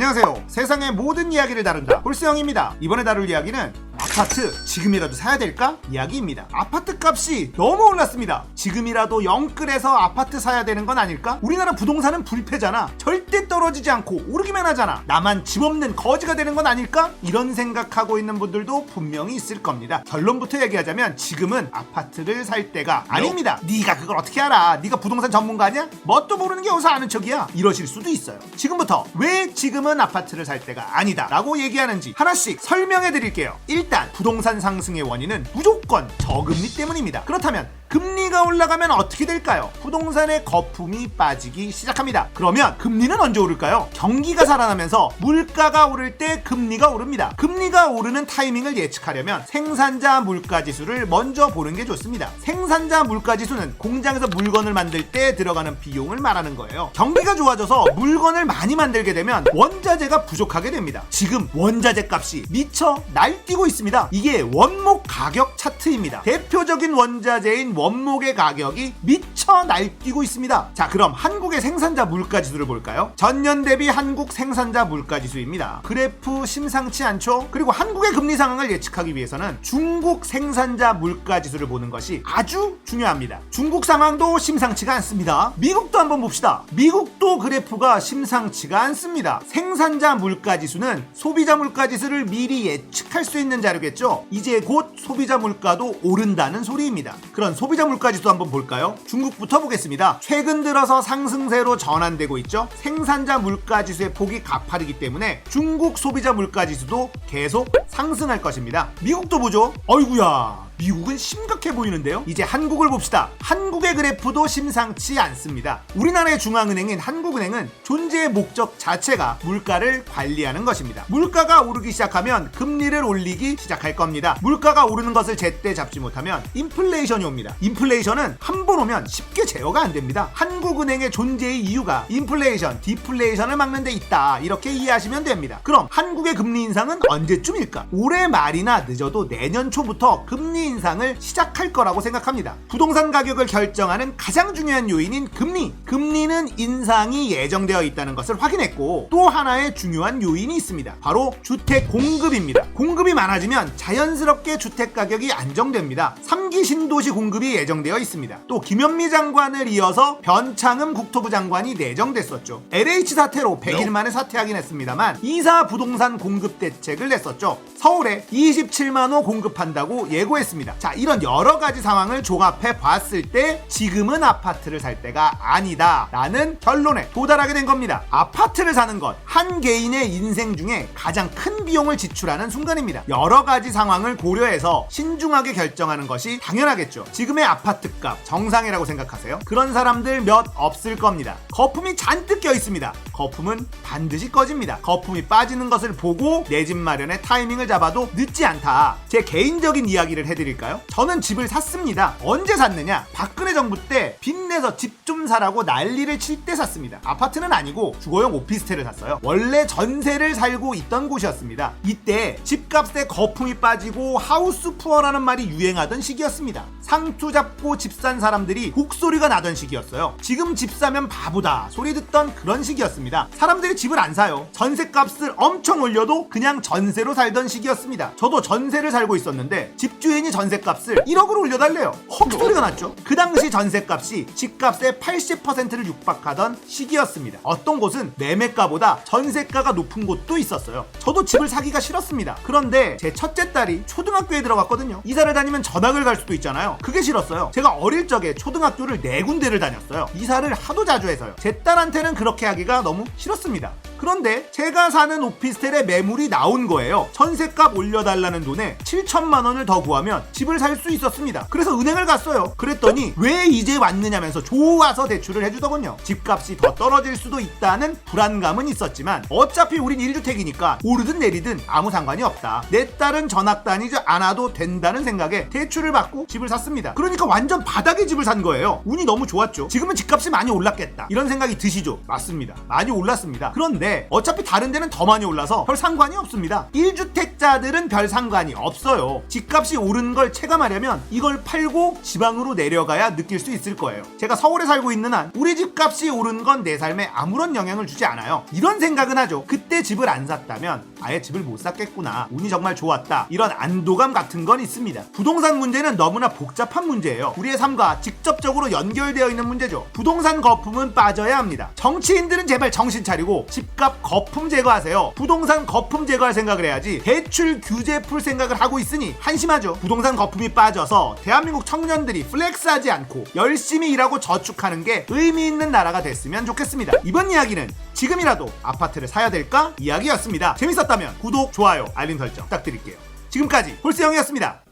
안녕하세요. 세상의 모든 이야기를 다룬다 홀스형입니다. 이번에 다룰 이야기는 아파트 지금이라도 사야 될까? 이야기입니다. 아파트 값이 너무 올랐습니다. 지금이라도 영끌에서 아파트 사야 되는 건 아닐까? 우리나라 부동산은 불패잖아. 절대 떨어지지 않고 오르기만 하잖아. 나만 집 없는 거지가 되는 건 아닐까? 이런 생각하고 있는 분들도 분명히 있을 겁니다. 결론부터 얘기하자면 지금은 아파트를 살 때가 아닙니다. 네가 그걸 어떻게 알아? 네가 부동산 전문가 아니야? 뭣도 모르는 게 어디서 아는 척이야? 이러실 수도 있어요. 지금부터 왜 지금은 아파트를 살 때가 아니다 라고 얘기하는지 하나씩 설명해 드릴게요. 일단 부동산 상승의 원인은 무조건 저금리 때문입니다. 그렇다면 금리가 올라가면 어떻게 될까요? 부동산의 거품이 빠지기 시작합니다. 그러면 금리는 언제 오를까요? 경기가 살아나면서 물가가 오를 때 금리가 오릅니다. 금리가 오르는 타이밍을 예측하려면 생산자 물가지수를 먼저 보는 게 좋습니다. 생산자 물가지수는 공장에서 물건을 만들 때 들어가는 비용을 말하는 거예요. 경기가 좋아져서 물건을 많이 만들게 되면 원자재가 부족하게 됩니다. 지금 원자재 값이 미쳐 날뛰고 있습니다. 이게 원목 가격 차트입니다. 대표적인 원자재인 원목의 가격이 미쳐 날뛰고 있습니다. 자, 그럼 한국의 생산자 물가지수를 볼까요? 전년 대비 한국 생산자 물가지수입니다. 그래프 심상치 않죠? 그리고 한국의 금리 상황을 예측하기 위해서는 중국 생산자 물가지수를 보는 것이 아주 중요합니다. 중국 상황도 심상치가 않습니다. 미국도 한번 봅시다. 미국도 그래프가 심상치가 않습니다. 생산자 물가지수는 소비자 물가지수를 미리 예측할 수 있는 자료겠죠? 이제 곧 소비자 물가도 오른다는 소리입니다. 그런 소비자 물가지수 한번 볼까요? 중국부터 보겠습니다. 최근 들어서 상승세로 전환되고 있죠. 생산자 물가지수의 폭이 가파르기 때문에 중국 소비자 물가지수도 계속 상승할 것입니다. 미국도 보죠. 어이구야, 미국은 심각해 보이는데요. 이제 한국을 봅시다. 한국의 그래프도 심상치 않습니다. 우리나라의 중앙은행인 한국은행은 존재의 목적 자체가 물가를 관리하는 것입니다. 물가가 오르기 시작하면 금리를 올리기 시작할 겁니다. 물가가 오르는 것을 제때 잡지 못하면 인플레이션이 옵니다. 인플레이션은 한 번 오면 쉽게 제어가 안 됩니다. 한국은행의 존재의 이유가 인플레이션, 디플레이션을 막는 데 있다, 이렇게 이해하시면 됩니다. 그럼 한국의 금리 인상은 언제쯤일까? 올해 말이나 늦어도 내년 초부터 금리 인상을 시작할 거라고 생각합니다. 부동산 가격을 결정하는 가장 중요한 요인인 금리. 금리는 인상이 예정되어 있다는 것을 확인했고, 또 하나의 중요한 요인이 있습니다. 바로 주택 공급입니다. 공급이 많아지면 자연스럽게 주택 가격이 안정됩니다. 3기 신도시 공급이 예정되어 있습니다. 또 김현미 장관을 이어서 변창흠 국토부 장관이 내정됐었죠. LH 사태로 100일 만에 사퇴하긴 했습니다만 2사 부동산 공급 대책을 냈었죠. 서울에 27만 호 공급한다고 예고했습니다. 자, 이런 여러 가지 상황을 종합해 봤을 때 지금은 아파트를 살 때가 아니다 라는 결론에 도달하게 된 겁니다. 아파트를 사는 것, 한 개인의 인생 중에 가장 큰 비용을 지출하는 순간입니다. 여러 가지 상황을 고려해서 신중하게 결정하는 것이 당연하겠죠. 지금의 아파트값 정상이라고 생각하세요? 그런 사람들 몇 없을 겁니다. 거품이 잔뜩 껴 있습니다. 거품은 반드시 꺼집니다. 거품이 빠지는 것을 보고 내 집 마련의 타이밍을 잡아도 늦지 않다. 제 개인적인 이야기를 해드릴까요? 저는 집을 샀습니다. 언제 샀느냐? 박근혜 정부 때 빚내서 집 좀 사라고 난리를 칠 때 샀습니다. 아파트는 아니고 주거용 오피스텔을 샀어요. 원래 전세를 살고 있던 곳이었습니다. 이때 집값에 거품이 빠지고 하우스 푸어라는 말이 유행하던 시기였습니다. 상투 잡고 집 산 사람들이 곡소리가 나던 시기였어요. 지금 집 사면 바보다 소리 듣던 그런 시기였습니다. 사람들이 집을 안 사요. 전세값을 엄청 올려도 그냥 전세로 살던 시기였습니다. 저도 전세를 살고 있었는데 집주인이 전세값을 1억으로 올려달래요. 헛소리가 났죠. 그 당시 전세값이 집값의 80%를 육박하던 시기였습니다. 어떤 곳은 매매가보다 전세가가 높은 곳도 있었어요. 저도 집을 사기가 싫었습니다. 그런데 제 첫째 딸이 초등학교에 들어갔거든요. 이사를 다니면 전학을 갈 수도 있잖아요. 그게 싫었어요. 제가 어릴 적에 초등학교를 4군데를 다녔어요. 이사를 하도 자주 해서요. 제 딸한테는 그렇게 하기가 너무 싫었습니다. 그런데 제가 사는 오피스텔에 매물이 나온 거예요. 전세값 올려달라는 돈에 7천만 원을 더 구하면 집을 살 수 있었습니다. 그래서 은행을 갔어요. 그랬더니 왜 이제 왔느냐면서 좋아서 대출을 해주더군요. 집값이 더 떨어질 수도 있다는 불안감은 있었지만 어차피 우린 1주택이니까 오르든 내리든 아무 상관이 없다. 내 딸은 전학 다니지 않아도 된다는 생각에 대출을 받고 집을 샀습니다. 그러니까 완전 바닥의 집을 산 거예요. 운이 너무 좋았죠. 지금은 집값이 많이 올랐겠다 이런 생각이 드시죠? 맞습니다. 많이 올랐습니다. 그런데 있는데 어차피 다른 데는 더 많이 올라서 별 상관이 없습니다. 1주택자들은 별 상관이 없어요. 집값이 오른 걸 체감하려면 이걸 팔고 지방으로 내려가야 느낄 수 있을 거예요. 제가 서울에 살고 있는 한 우리 집값이 오른 건 내 삶에 아무런 영향을 주지 않아요. 이런 생각은 하죠. 그때 집을 안 샀다면 아예 집을 못 샀겠구나. 운이 정말 좋았다. 이런 안도감 같은 건 있습니다. 부동산 문제는 너무나 복잡한 문제예요. 우리의 삶과 직접적으로 연결되어 있는 문제죠. 부동산 거품은 빠져야 합니다. 정치인들은 제발 정신 차리고 집값 거품 제거하세요. 부동산 거품 제거할 생각을 해야지 대출 규제 풀 생각을 하고 있으니 한심하죠. 부동산 거품이 빠져서 대한민국 청년들이 플렉스하지 않고 열심히 일하고 저축하는 게 의미 있는 나라가 됐으면 좋겠습니다. 이번 이야기는 지금이라도 아파트를 사야 될까? 이야기였습니다. 재밌었다면 구독, 좋아요, 알림 설정 부탁드릴게요. 지금까지 홀스형이었습니다.